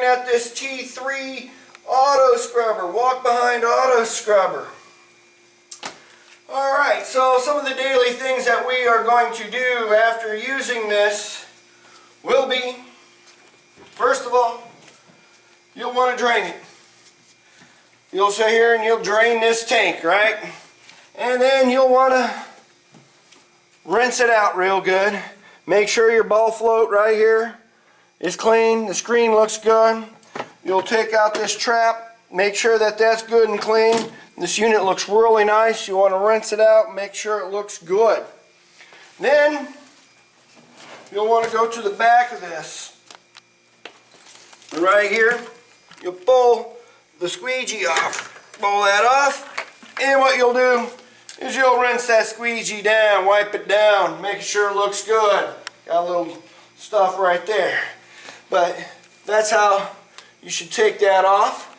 at this T3 auto scrubber, walk behind auto scrubber. Alright, so some of the daily things that we are going to do after using this will be, first of all, you'll want to drain it. You'll sit here and you'll drain this tank, right? And then you'll want to rinse it out real good. Make sure your ball float right here is clean. The screen looks good. You'll take out this trap. Make sure that that's good and clean. This unit looks really nice. You want to rinse it out and make sure it looks good. Then you'll want to go to the back of this. And right here, you'll pull the squeegee off. Pull that off. And what you'll do is you'll rinse that squeegee down, wipe it down, make sure it looks good. Got a little stuff right there. But that's how you should take that off.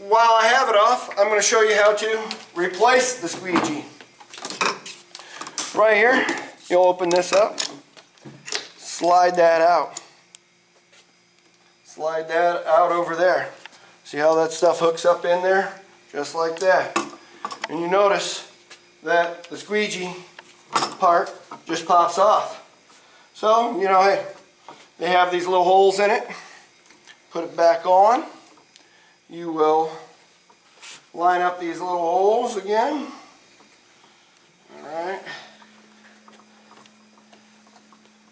While I have it off, I'm going to show you how to replace the squeegee. Right here, you'll open this up, slide that out. Slide that out over there. See how that stuff hooks up in there? Just like that. And you notice that the squeegee part just pops off. So, you know, hey, they have these little holes in it. Put it back on. You will line up these little holes again. Alright.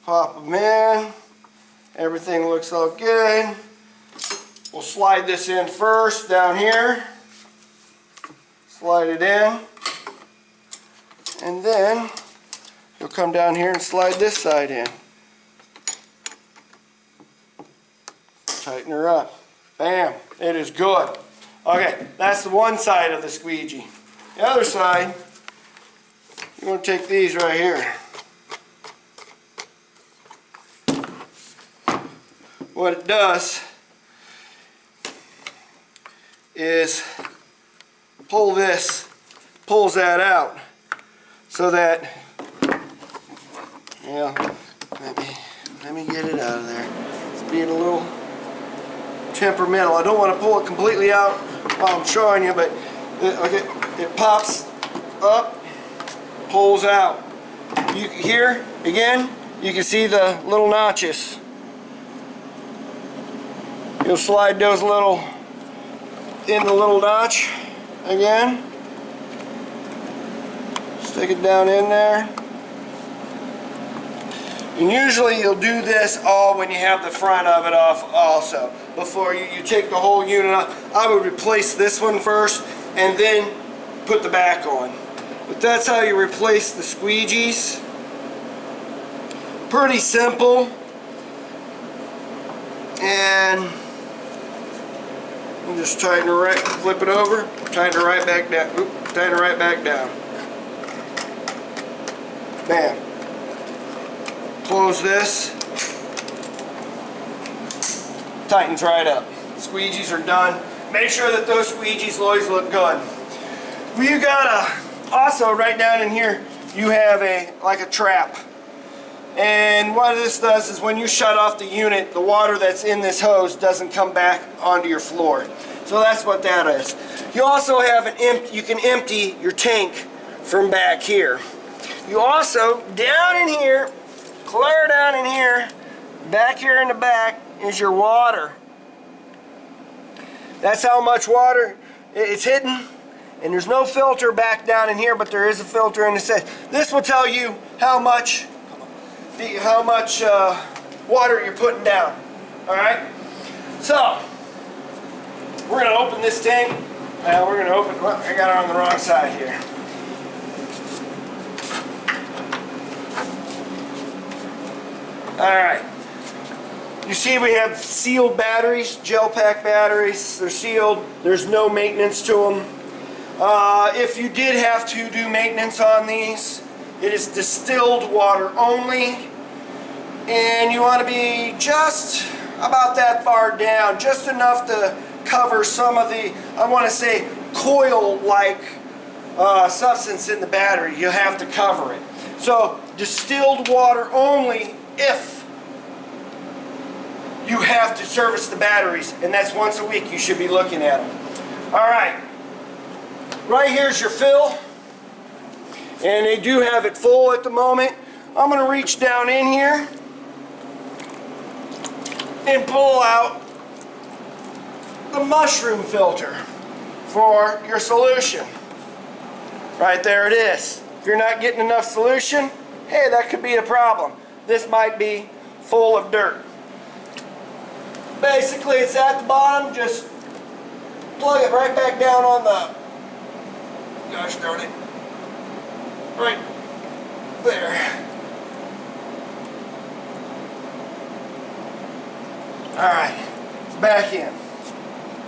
Pop them in. Everything looks all good. We'll slide this in first down here. Slide it in. And then you'll come down here and slide this side in. Tighten her up. Bam. It is good. Okay, that's the one side of the squeegee. The other side, you want to take these right here. What it does is pulls that out so that, yeah, let me get it out of there. It's being a little temperamental. I don't want to pull it completely out while I'm showing you, but it pops up, pulls out. Here, again, you can see the little notches. You'll slide those in the little notch again. Stick it down in there. And usually you'll do this all when you have the front of it off also. Before you take the whole unit off. I would replace this one first and then put the back on. But that's how you replace the squeegees. Pretty simple. And you just tighten it right, flip it over, tighten it right back down. Oop, tighten it right back down. Bam. Close this. Tightens right up. Squeegees are done. Make sure that those squeegees always look good. You gotta also right down in here you have like a trap. And what this does is when you shut off the unit, the water that's in this hose doesn't come back onto your floor. So that's what that is. You also have you can empty your tank from back here. You also, down in here, clear down in here, back here in the back is your water. That's how much water it's hidden. And there's no filter back down in here, but there is a filter in the set. This will tell you how much water you're putting down. Alright? So, we're going to open this tank. We're going to open, well, I got it on the wrong side here. Alright. You see we have sealed batteries, gel pack batteries. They're sealed. There's no maintenance to them. If you did have to do maintenance on these, it is distilled water only. And you want to be just about that far down, just enough to cover some of the, I want to say, coil-like substance in the battery. You have to cover it. So, distilled water only if you have to service the batteries, and that's once a week you should be looking at them. Alright, right here's your fill, and they do have it full at the moment. I'm going to reach down in here and pull out the mushroom filter for your solution. Right there it is. If you're not getting enough solution, hey, that could be a problem. This might be full of dirt. Basically, it's at the bottom. Just plug it right back down on the, gosh darn it, right there. Alright, it's back in.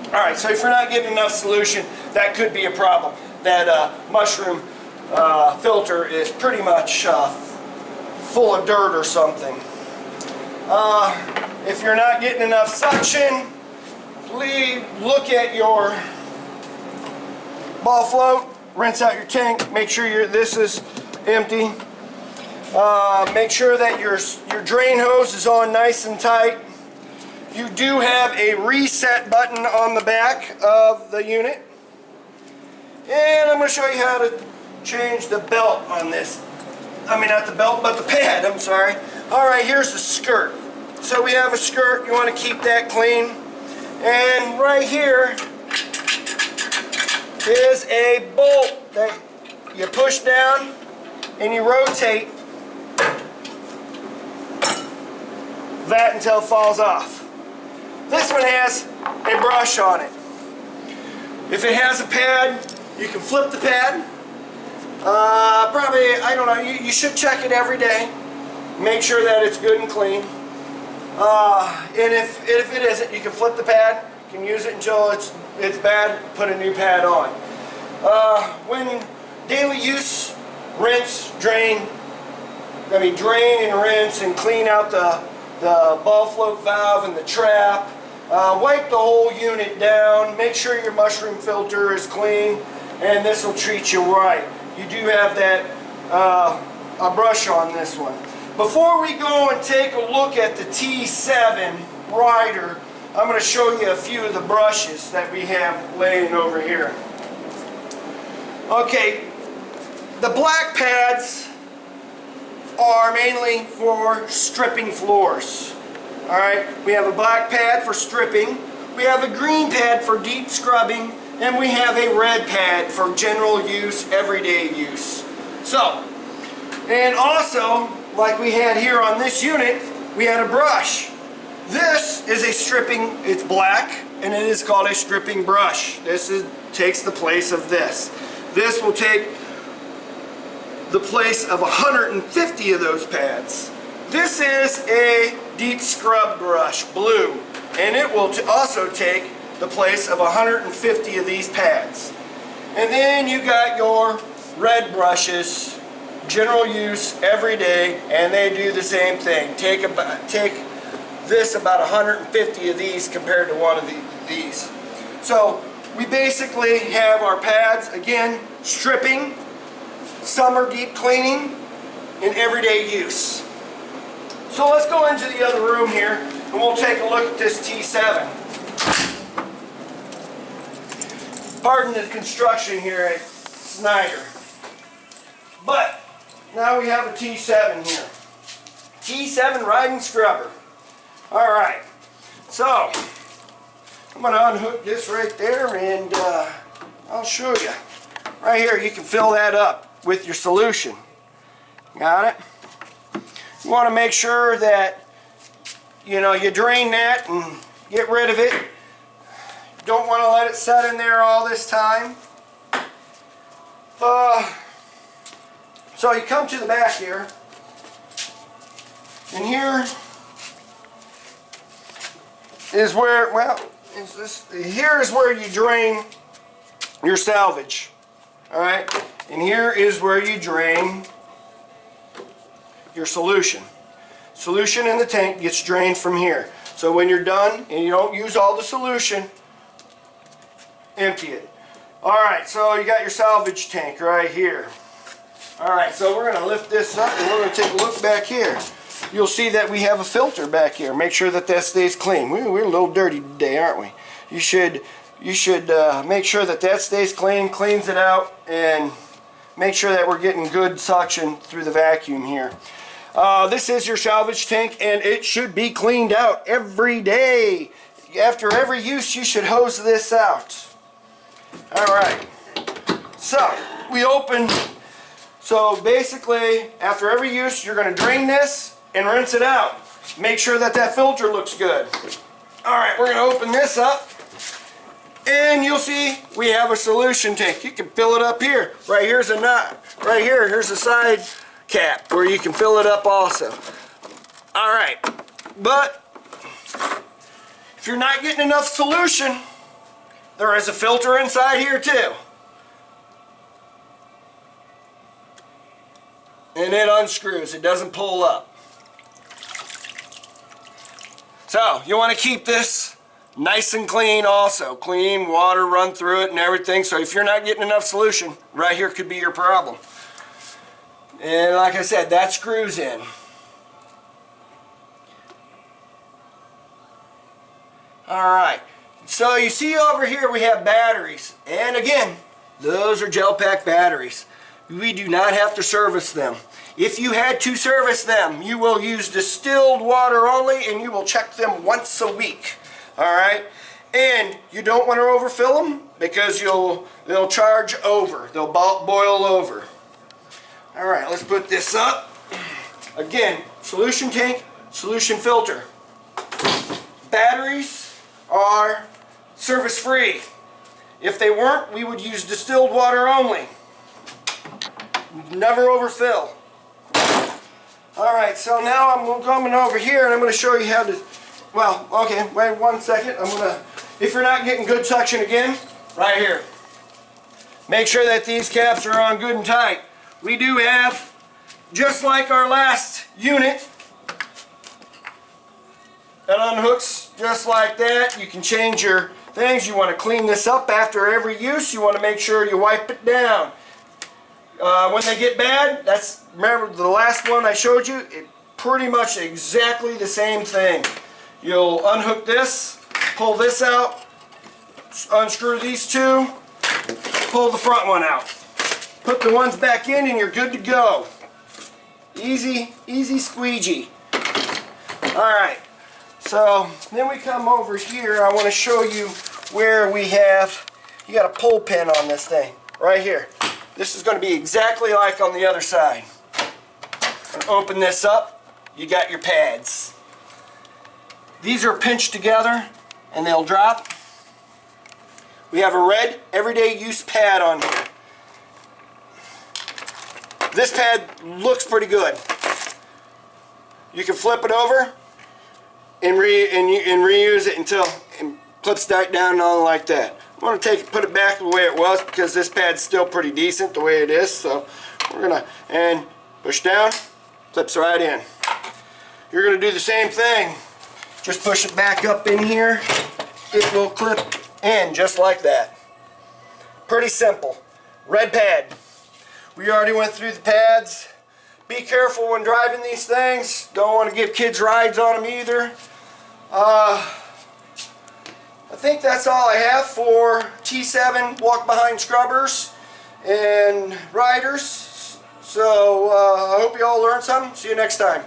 Alright, so if you're not getting enough solution, that could be a problem. That mushroom filter is pretty much full of dirt or something. If you're not getting enough suction, please look at your ball float, rinse out your tank, make sure this is empty. Make sure that your drain hose is on nice and tight. You do have a reset button on the back of the unit. And I'm going to show you how to change the belt on this. I mean, not the belt, but the pad, I'm sorry. Alright, here's the skirt. So we have a skirt, you want to keep that clean. And right here is a bolt that you push down and you rotate that until it falls off. This one has a brush on it. If it has a pad, you can flip the pad. Probably, I don't know, you should check it every day. Make sure that it's good and clean. And if it isn't, you can flip the pad. You can use it until it's bad, put a new pad on. When daily use, rinse, drain. Drain and rinse and clean out the ball float valve and the trap. Wipe the whole unit down. Make sure your mushroom filter is clean, and this will treat you right. You do have that a brush on this one. Before we go and take a look at the T7 rider, I'm going to show you a few of the brushes that we have laying over here. Okay, the black pads are mainly for stripping floors. Alright, we have a black pad for stripping, we have a green pad for deep scrubbing, and we have a red pad for general use, everyday use. So, and also, like we had here on this unit, we had a brush. This is a stripping, it's black, and it is called a stripping brush. This takes the place of this. This will take the place of 150 of those pads. This is a deep scrub brush, blue, and it will also take the place of 150 of these pads. And then you got your red brushes, general use every day, and they do the same thing. Take this about 150 of these compared to one of these. So we basically have our pads, again, stripping, summer deep cleaning, and everyday use. So let's go into the other room here and we'll take a look at this T7. Pardon the construction here at Snyder. But now we have a T7 here. T7 riding scrubber. Alright, so I'm going to unhook this right there and I'll show you. Right here you can fill that up with your solution. Got it? You want to make sure that you drain that and get rid of it. Don't want to let it set in there all this time. So you come to the back here, and here is where, here is where you drain your salvage. Alright? And here is where you drain your solution. Solution in the tank gets drained from here. So when you're done and you don't use all the solution, empty it. Alright, so you got your salvage tank right here. Alright, so we're going to lift this up and we're going to take a look back here. you'll see that we have a filter back here. Make sure that that stays clean. We're a little dirty today, aren't we? You should make sure that that stays clean, cleans it out, and make sure that we're getting good suction through the vacuum here. This is your salvage tank, and it should be cleaned out every day. After every use, you should hose this out. Alright, so we open. So basically, after every use, you're going to drain this and rinse it out. Make sure that that filter looks good. Alright, we're going to open this up. And you'll see we have a solution tank. You can fill it up here. Right here's a nut. Right here, here's a side cap where you can fill it up also. Alright, but if you're not getting enough solution, there is a filter inside here too. And it unscrews, it doesn't pull up. So, you want to keep this nice and clean also. Clean, water run through it and everything. So if you're not getting enough solution, right here could be your problem. And like I said, that screws in. Alright, so you see over here we have batteries. And again, those are gel pack batteries. We do not have to service them. If you had to service them, you will use distilled water only, and you will check them once a week. Alright, and you don't want to overfill them because they'll charge over. They'll boil over. Alright, let's put this up. Again, solution tank, solution filter. Batteries are service free. If they weren't, we would use distilled water only. Never overfill. Alright, so now I'm coming over here and I'm going to show you how to, well, okay, wait 1 second. If you're not getting good suction again, right here. Make sure that these caps are on good and tight. We do have, just like our last unit, that unhooks just like that. You can change your things. You want to clean this up after every use. You want to make sure you wipe it down. When they get bad, remember the last one I showed you, pretty much exactly the same thing. You'll unhook this, pull this out, unscrew these two, pull the front one out. Put the ones back in and you're good to go. Easy, easy squeegee. Alright, so then we come over here. I want to show you where we have, you got a pull pin on this thing, right here. This is going to be exactly like on the other side. And open this up, you got your pads. These are pinched together and they'll drop. We have a red everyday use pad on here. This pad looks pretty good. You can flip it over and reuse it until it clips right down on like that. I'm going to put it back the way it was because this pad's still pretty decent the way it is. So we're going to, push down, clips right in. You're going to do the same thing. Just push it back up in here. It will clip in just like that. Pretty simple. Red pad. We already went through the pads. Be careful when driving these things. Don't want to give kids rides on them either. I think that's all I have for T7 walk behind scrubbers and riders. So I hope you all learned something. See you next time.